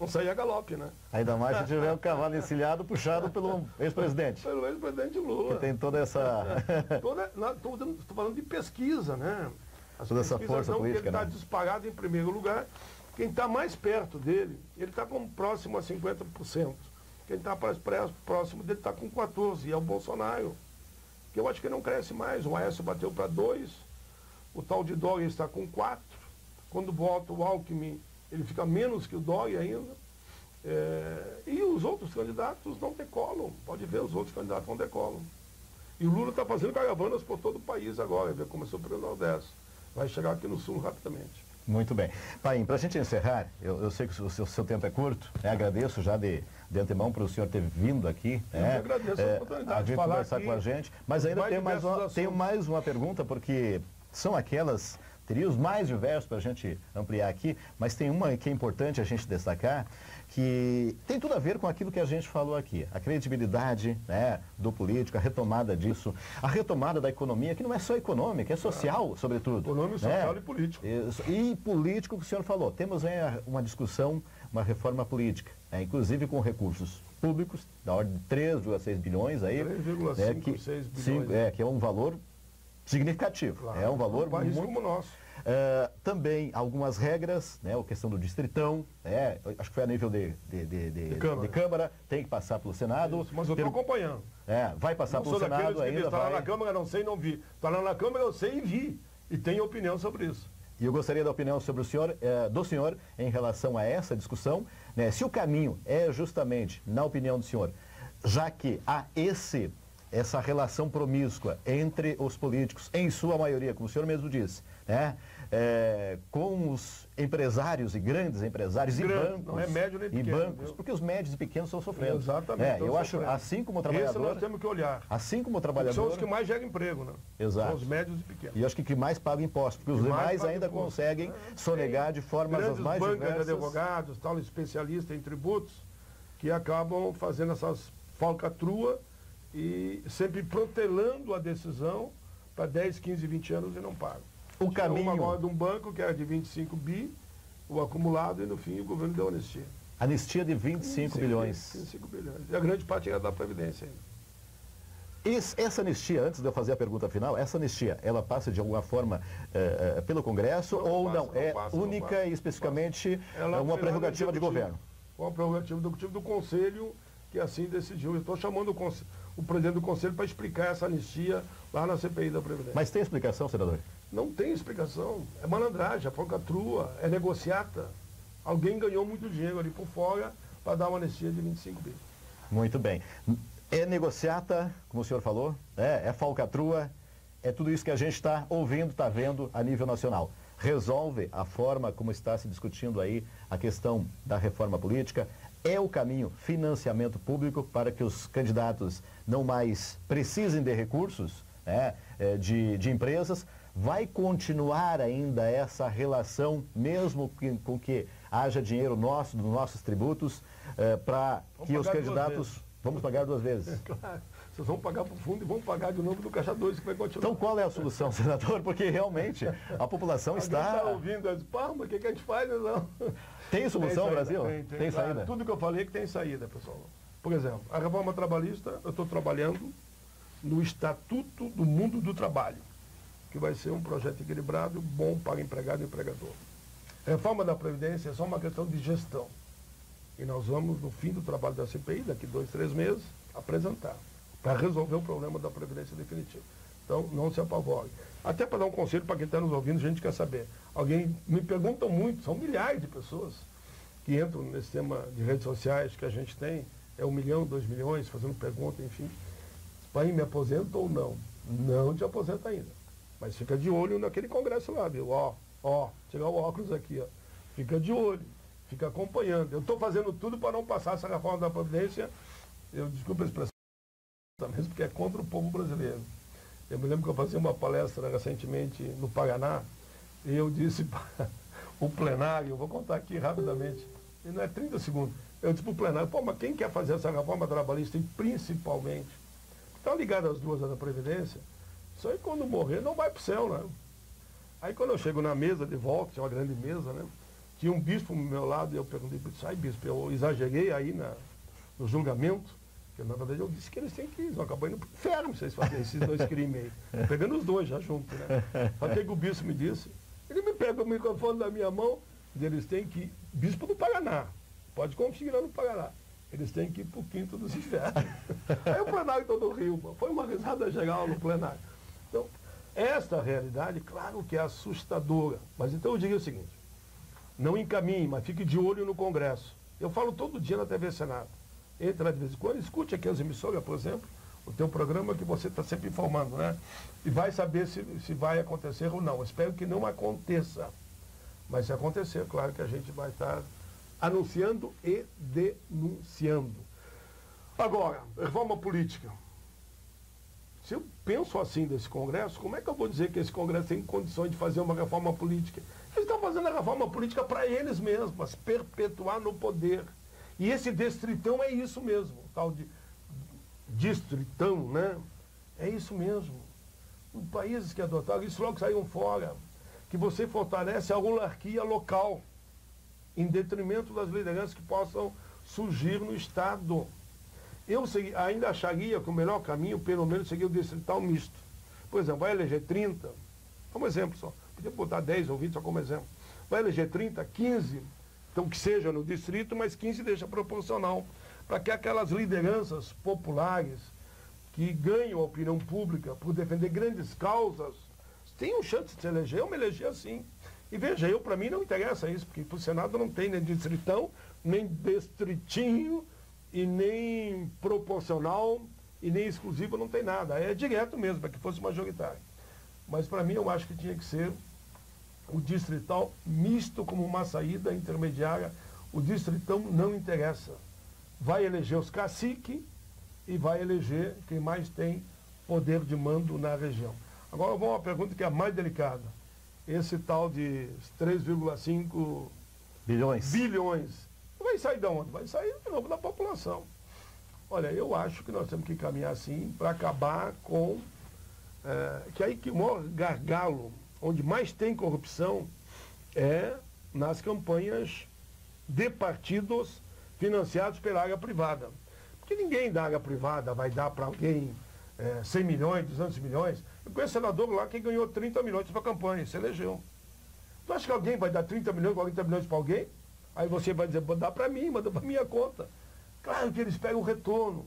sair a galope, né? Ainda mais se tiver o cavalo encilhado puxado pelo ex-presidente. Pelo ex-presidente Lula. Que tem toda essa... Estou falando de pesquisa, né? Toda essa força política, ele está disparado em primeiro lugar. Quem está mais perto dele, ele está próximo a 50%. Quem está mais próximo dele está com 14%, e é o Bolsonaro. Que eu acho que não cresce mais. O Aécio bateu para 2%. O tal de Dória está com 4%. Quando volta o Alckmin, ele fica menos que o Dória ainda. E os outros candidatos não decolam. Pode ver, os outros candidatos não decolam. E o Lula está fazendo caravanas por todo o país agora. Ele começou pelo Nordeste. Vai chegar aqui no Sul rapidamente. Muito bem. Paim, para a gente encerrar, eu sei que o seu tempo é curto, agradeço já de antemão para o senhor ter vindo aqui. Eu agradeço a oportunidade de falar conversar aqui, com a gente, mas ainda tenho mais uma pergunta, porque são aquelas, teria os mais diversos para a gente ampliar aqui, mas tem uma que é importante a gente destacar, que tem tudo a ver com aquilo que a gente falou aqui. A credibilidade, né, do político, a retomada disso, a retomada da economia, que não é só econômica, é social, sobretudo. Econômico, social e político. E político, que o senhor falou. Temos uma discussão, uma reforma política, inclusive com recursos públicos, da ordem de 3,6 bilhões aí. 3,56 bilhões. Que é um valor significativo. Claro, é um valor um país muito... como o nosso. Também algumas regras, né, a questão do distritão, acho que foi a nível de Câmara, tem que passar pelo Senado. Isso, mas eu estou acompanhando. Vai passar pelo Senado ainda. Está lá na Câmara, não sei e não vi. Está lá na Câmara, eu sei e vi. E tenho opinião sobre isso. E eu gostaria da opinião sobre o senhor, do senhor em relação a essa discussão, né, se o caminho é justamente, na opinião do senhor, já que há essa relação promíscua entre os políticos, em sua maioria, como o senhor mesmo disse, né, com os empresários e grandes empresários e bancos. Não é médio nem pequeno. Bancos, porque os médios e pequenos estão sofrendo. Exatamente. Eu acho, assim como o trabalhador... Isso nós temos que olhar. Assim como o trabalhador... São os que mais geram emprego, né? Exato. São os médios e pequenos. E acho que mais pagam impostos, porque os demais ainda conseguem sonegar de formas as mais diversas. Bancas de advogados, tal, especialistas em tributos, que acabam fazendo essas falcatruas e sempre protelando a decisão para 10, 15, 20 anos e não pagam. O caminho... agora de um banco que era de 25 bi, o acumulado, e no fim o governo deu anistia. Anistia de 25 bilhões. 25 bilhões. E a grande parte era da Previdência ainda. Essa anistia, antes de eu fazer a pergunta final, essa anistia, ela passa de alguma forma pelo Congresso ou não? Única e especificamente uma prerrogativa de governo? Uma prerrogativa do Executivo do Conselho, que assim decidiu. Eu estou chamando o presidente do Conselho para explicar essa anistia lá na CPI da Previdência. Mas tem explicação, senador? Não tem explicação. É malandragem, é falcatrua, é negociata. Alguém ganhou muito dinheiro ali por fora para dar uma anistia de 25 bilhões. Muito bem. É negociata, como o senhor falou, é falcatrua, é tudo isso que a gente está ouvindo, está vendo a nível nacional. Resolve a forma como está se discutindo aí a questão da reforma política. É o caminho financiamento público para que os candidatos não mais precisem de recursos, de empresas. Vai continuar ainda essa relação, mesmo com que haja dinheiro nosso, dos nossos tributos, para que os candidatos... Vamos pagar 2 vezes. Claro. Vocês vão pagar para o fundo e vão pagar de novo do Caixa 2, que vai continuar. Então qual é a solução, senador? Porque realmente a população está... está ouvindo as palmas, o que a gente faz? Não. Tem solução, Brasil? Tem claro, saída? Tudo que eu falei que tem saída, pessoal. Por exemplo, a reforma trabalhista, eu estou trabalhando no Estatuto do Mundo do Trabalho, que vai ser um projeto equilibrado, bom para empregado e empregador. A reforma da Previdência é só uma questão de gestão. E nós vamos, no fim do trabalho da CPI, daqui 2, 3 meses, apresentar, para resolver o problema da Previdência definitiva. Então, não se apavore. Até para dar um conselho para quem está nos ouvindo, a gente quer saber. Alguém me pergunta muito, são milhares de pessoas que entram nesse tema de redes sociais que a gente tem, 1 milhão, 2 milhões, fazendo pergunta, enfim. Pai, me aposenta ou não? Não te aposenta ainda. Mas fica de olho naquele congresso lá, viu? Tirar o óculos aqui, ó. Fica de olho, fica acompanhando. Eu estou fazendo tudo para não passar essa reforma da Previdência, desculpa a expressão, mesmo porque é contra o povo brasileiro. Eu me lembro que eu fazia uma palestra recentemente no Paraná, e eu disse para o plenário, eu vou contar aqui rapidamente, e não é 30 segundos, eu disse para o plenário, mas quem quer fazer essa reforma trabalhista, e principalmente, está ligado às duas da Previdência, isso aí quando morrer não vai para o céu, né? Aí quando eu chego na mesa de volta, tinha uma grande mesa, né? Tinha um bispo ao meu lado, e eu perguntei para ele, sai bispo, eu exagerei aí no julgamento, porque na verdade eu disse que eles têm que ir, eles vão acabar indo para o inferno se vocês fazerem esses 2 crimes aí. Pegando os 2 já junto, né? Sabe o que o bispo me disse? Ele me pega o microfone da minha mão, e eles têm que ir, bispo do Paraná, pode conferir lá no Paraná, eles têm que ir para o quinto dos infernos. Aí o plenário todo riu, foi uma risada geral no plenário. Então, esta realidade, claro que é assustadora, mas então eu diria o seguinte, não encaminhe, mas fique de olho no Congresso. Eu falo todo dia na TV Senado. Entra de vez em quando, escute aqui as emissoras, por exemplo, o teu programa que você está sempre informando, né? E vai saber se vai acontecer ou não. Eu espero que não aconteça. Mas se acontecer, claro que a gente vai estar anunciando e denunciando. Agora, reforma política. Se eu penso assim desse Congresso, como é que eu vou dizer que esse Congresso tem condições de fazer uma reforma política? Eles estão fazendo a reforma política para eles mesmos, para se perpetuar no poder. E esse distritão é isso mesmo, tal de distritão, né? É isso mesmo. Os países que adotaram isso logo saíram fora, que você fortalece a oligarquia local, em detrimento das lideranças que possam surgir no Estado. Eu ainda acharia que o melhor caminho, pelo menos, seria o distrital misto. por exemplo, vai eleger 30, como exemplo só, podia botar 10 ou 20 só como exemplo, vai eleger 30, 15, então que seja no distrito, mas 15 deixa proporcional, para que aquelas lideranças populares que ganham a opinião pública por defender grandes causas, tenham chance de se eleger. Eu me elegi assim. E veja, para mim não interessa isso, porque para o Senado não tem nem distritão, nem distritinho, e nem proporcional, e nem exclusivo, não tem nada. É direto mesmo, para que fosse majoritário. Mas para mim eu acho que tinha que ser o distrital misto como uma saída intermediária. O distritão não interessa. Vai eleger os caciques e vai eleger quem mais tem poder de mando na região. Agora vamos a uma pergunta que é a mais delicada. Esse tal de 3,5 bilhões vai sair de onde? Vai sair de novo da população. Olha, eu acho que nós temos que caminhar assim para acabar com... que aí que o maior gargalo, onde mais tem corrupção, é nas campanhas de partidos financiados pela área privada. Porque ninguém da área privada vai dar para alguém 100 milhões, 200 milhões. Eu conheço senador lá que ganhou 30 milhões para a campanha, se elegeu. Tu acha que alguém vai dar 30 milhões, 40 milhões para alguém? Aí você vai dizer, dá para mim, manda para minha conta. Claro que eles pegam o retorno.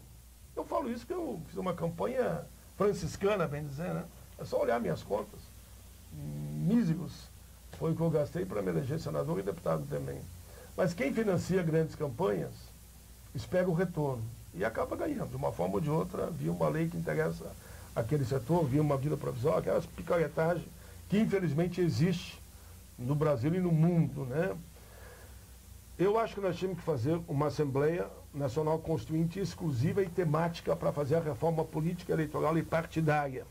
Eu falo isso que eu fiz uma campanha franciscana, bem dizer, né? É só olhar minhas contas. Míseros foi o que eu gastei para me eleger senador e deputado também. Mas quem financia grandes campanhas, espera o retorno. E acaba ganhando, de uma forma ou de outra, via uma lei que interessa aquele setor, via uma vida provisória, aquelas picaretagens que infelizmente existe no Brasil e no mundo, né? Eu acho que nós tínhamos que fazer uma Assembleia Nacional Constituinte exclusiva e temática para fazer a reforma política, eleitoral e partidária,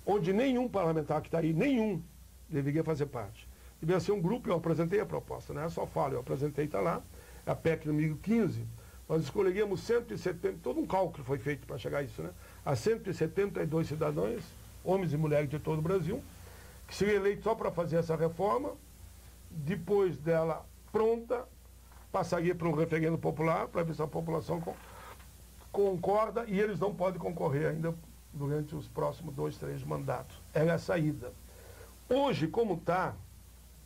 onde nenhum parlamentar que está aí, nenhum, deveria fazer parte. Deveria ser um grupo, eu apresentei a proposta, não é só falo, eu apresentei, está lá, a PEC número 15, nós escolheríamos 170, todo um cálculo foi feito para chegar a isso, né? A 172 cidadãos, homens e mulheres de todo o Brasil, que seriam eleitos só para fazer essa reforma. Depois dela pronta, passaria para um referendo popular, para ver se a população concorda, e eles não podem concorrer ainda durante os próximos 2, 3 mandatos. Era a saída. Hoje, como está,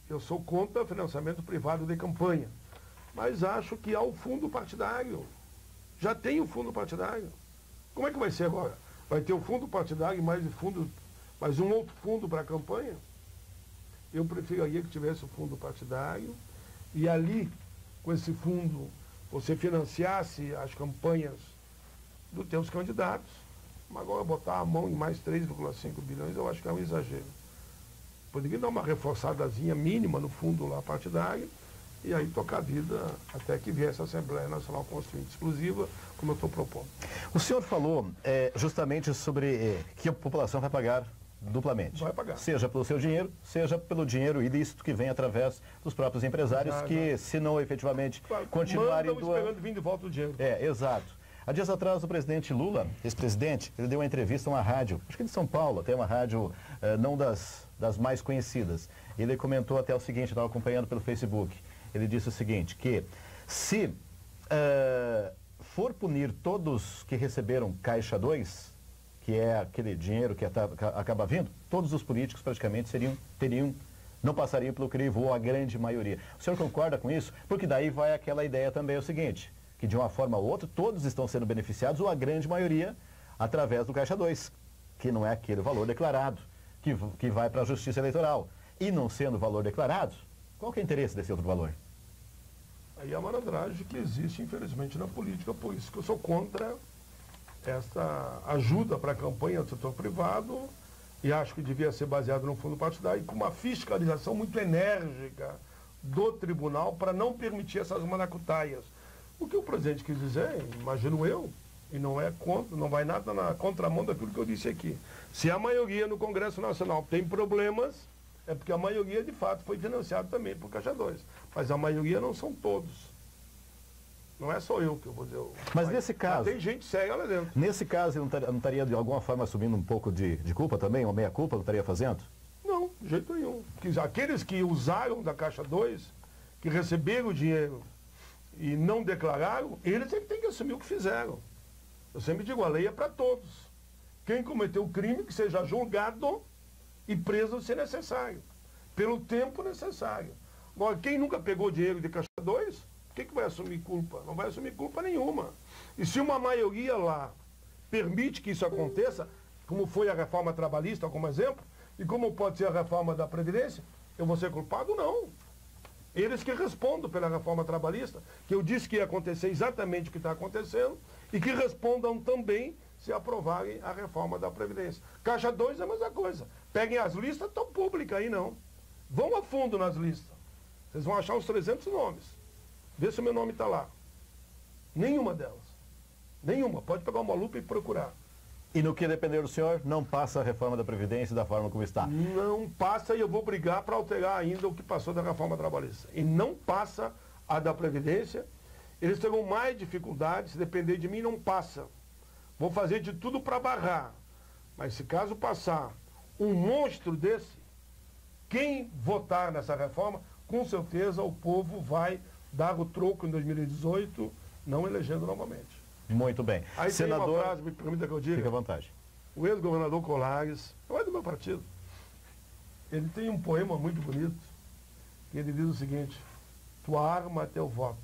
eu sou contra financiamento privado de campanha. Mas acho que há o fundo partidário. Já tem o fundo partidário. Como é que vai ser agora? Vai ter o fundo partidário e mais um outro fundo para a campanha? Eu preferiria que tivesse o fundo partidário e ali, com esse fundo, você financiasse as campanhas dos teus candidatos. Mas agora botar a mão em mais 3,5 bilhões, eu acho que é um exagero. Poderia dar uma reforçadazinha mínima no fundo lá partidário, e aí tocar a vida até que viesse a Assembleia Nacional Constituinte exclusiva, como eu estou propondo. O senhor falou justamente sobre que a população vai pagar duplamente. Vai pagar. Seja pelo seu dinheiro, seja pelo dinheiro ilícito que vem através dos próprios empresários, que se não efetivamente continuarem doando... esperando vir de volta o dinheiro. Exato. Há dias atrás, o presidente Lula, ex-presidente, ele deu uma entrevista a uma rádio, acho que de São Paulo, até uma rádio não das mais conhecidas. Ele comentou até o seguinte, eu estava acompanhando pelo Facebook. Ele disse o seguinte, que se for punir todos que receberam Caixa 2, que é aquele dinheiro que acaba vindo, todos os políticos praticamente não passariam pelo crivo, ou a grande maioria. O senhor concorda com isso? Porque daí vai aquela ideia também, o seguinte, que de uma forma ou outra todos estão sendo beneficiados, ou a grande maioria, através do Caixa 2, que não é aquele valor declarado, que vai para a Justiça Eleitoral. E não sendo valor declarado, qual que é o interesse desse outro valor? Aí é a malandragem que existe, infelizmente, na política, por isso que eu sou contra essa ajuda para a campanha do setor privado, e acho que devia ser baseado no fundo partidário, e com uma fiscalização muito enérgica do tribunal para não permitir essas maracutaias. O que o presidente quis dizer, imagino eu, e não vai nada na contramão daquilo que eu disse aqui. Se a maioria no Congresso Nacional tem problemas, é porque a maioria, de fato, foi financiada também por Caixa 2. Mas a maioria não são todos. Não é só eu que eu vou dizer. Mas nesse caso... tem gente séria lá dentro. Nesse caso, ele não estaria, de alguma forma, assumindo um pouco de culpa também? Uma meia-culpa não estaria fazendo? Não, de jeito nenhum. Aqueles que usaram da Caixa 2, que receberam o dinheiro e não declararam, eles é que têm que assumir o que fizeram. Eu sempre digo, a lei é para todos. Quem cometeu o crime que seja julgado e preso se necessário, pelo tempo necessário. Agora, quem nunca pegou dinheiro de Caixa 2, o que vai assumir culpa? Não vai assumir culpa nenhuma. E se uma maioria lá permite que isso aconteça, como foi a reforma trabalhista, como exemplo, e como pode ser a reforma da Previdência, eu vou ser culpado? Não. Eles que respondam pela reforma trabalhista, que eu disse que ia acontecer exatamente o que está acontecendo, e que respondam também se aprovarem a reforma da Previdência. Caixa 2 é a mesma coisa. Peguem as listas, estão públicas aí não. Vão a fundo nas listas. Vocês vão achar os 300 nomes. Vê se o meu nome está lá. Nenhuma delas. Nenhuma. Pode pegar uma lupa e procurar. E no que depender do senhor, não passa a reforma da Previdência da forma como está? Não passa e eu vou brigar para alterar ainda o que passou da reforma trabalhista. E não passa a da Previdência. Eles terão mais dificuldades, se depender de mim, não passa. Vou fazer de tudo para barrar. Mas se caso passar um monstro desse, quem votar nessa reforma, com certeza o povo vai dar o troco em 2018, não elegendo novamente. Muito bem. Aí senador, tem uma frase, me permita que eu diga. Fique à vontade. O ex-governador Colares, é do meu partido, ele tem um poema muito bonito, que ele diz o seguinte: tua arma é teu voto,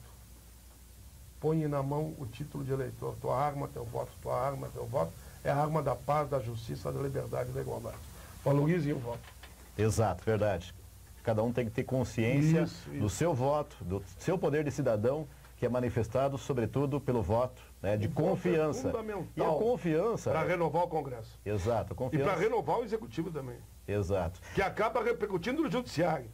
põe na mão o título de eleitor, tua arma é teu voto, tua arma é teu voto, é a arma da paz, da justiça, da liberdade e da igualdade. Valorizem o voto. Exato, verdade. Cada um tem que ter consciência do seu voto, do seu poder de cidadão, que é manifestado, sobretudo, pelo voto, né, de confiança. É fundamental. E a confiança... Para renovar o Congresso. Exato, a confiança... E para renovar o Executivo também. Exato. Que acaba repercutindo no Judiciário.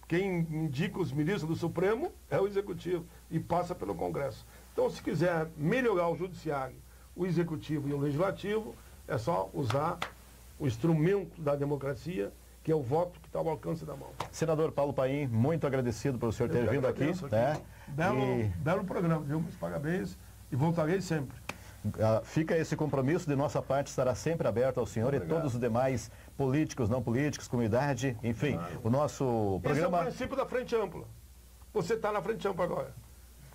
Quem indica os ministros do Supremo é o Executivo e passa pelo Congresso. Então, se quiser melhorar o Judiciário, o Executivo e o Legislativo, é só usar o instrumento da democracia, que é o voto que está ao alcance da mão. Senador Paulo Paim, muito agradecido por o senhor ter vindo aqui. Né? Belo programa, viu? Muitos parabéns e voltarei sempre. Fica esse compromisso, de nossa parte estará sempre aberto ao senhor. Obrigado. E todos os demais políticos, não políticos, comunidade, enfim, o nosso programa... Esse é o princípio da frente ampla. Você está na frente ampla agora.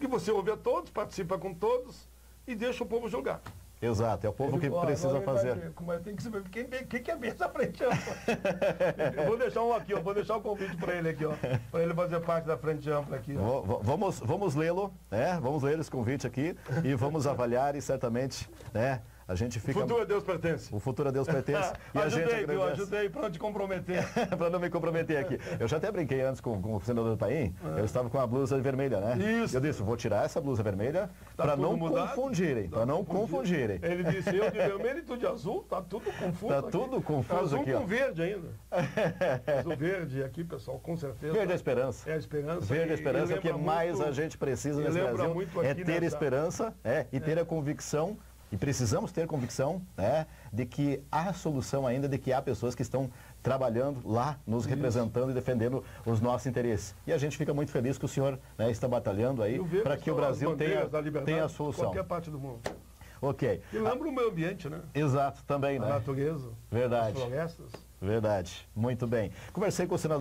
E você ouve a todos, participa com todos e deixa o povo julgar. Exato, é o povo que precisa fazer. Tem que saber quem é mesmo a frente ampla. Eu vou deixar um aqui, eu vou deixar o convite para ele aqui, ó, para ele fazer parte da frente ampla aqui. Vamos lê-lo, né? Vamos ler esse convite aqui e vamos avaliar e certamente, né? A gente fica... O futuro a Deus pertence. O futuro a Deus pertence. E ajudei para não te comprometer. Para não me comprometer aqui. Eu já até brinquei antes com o senador Paim, eu estava com a blusa vermelha, né? Isso. Eu disse, vou tirar essa blusa vermelha para não confundirem. Para não confundirem. Ele disse, eu de vermelho e tu de azul, tá tudo confuso. Tá tudo confuso azul aqui. Azul com verde ainda. Azul verde aqui, pessoal, com certeza. Verde é a esperança. É a esperança. Verde é a esperança, o que mais a gente precisa nesse Brasil é ter esperança e ter a convicção. E precisamos ter convicção, né, de que há solução ainda, de que há pessoas que estão trabalhando lá, nos representando e defendendo os nossos interesses. E a gente fica muito feliz que o senhor, né, está batalhando aí para que o Brasil tenha a solução. Qualquer parte do mundo. Ok. E lembra o meio ambiente, né? Exato, também, né? A natureza. Verdade. As florestas. Verdade. Muito bem. Conversei com o senador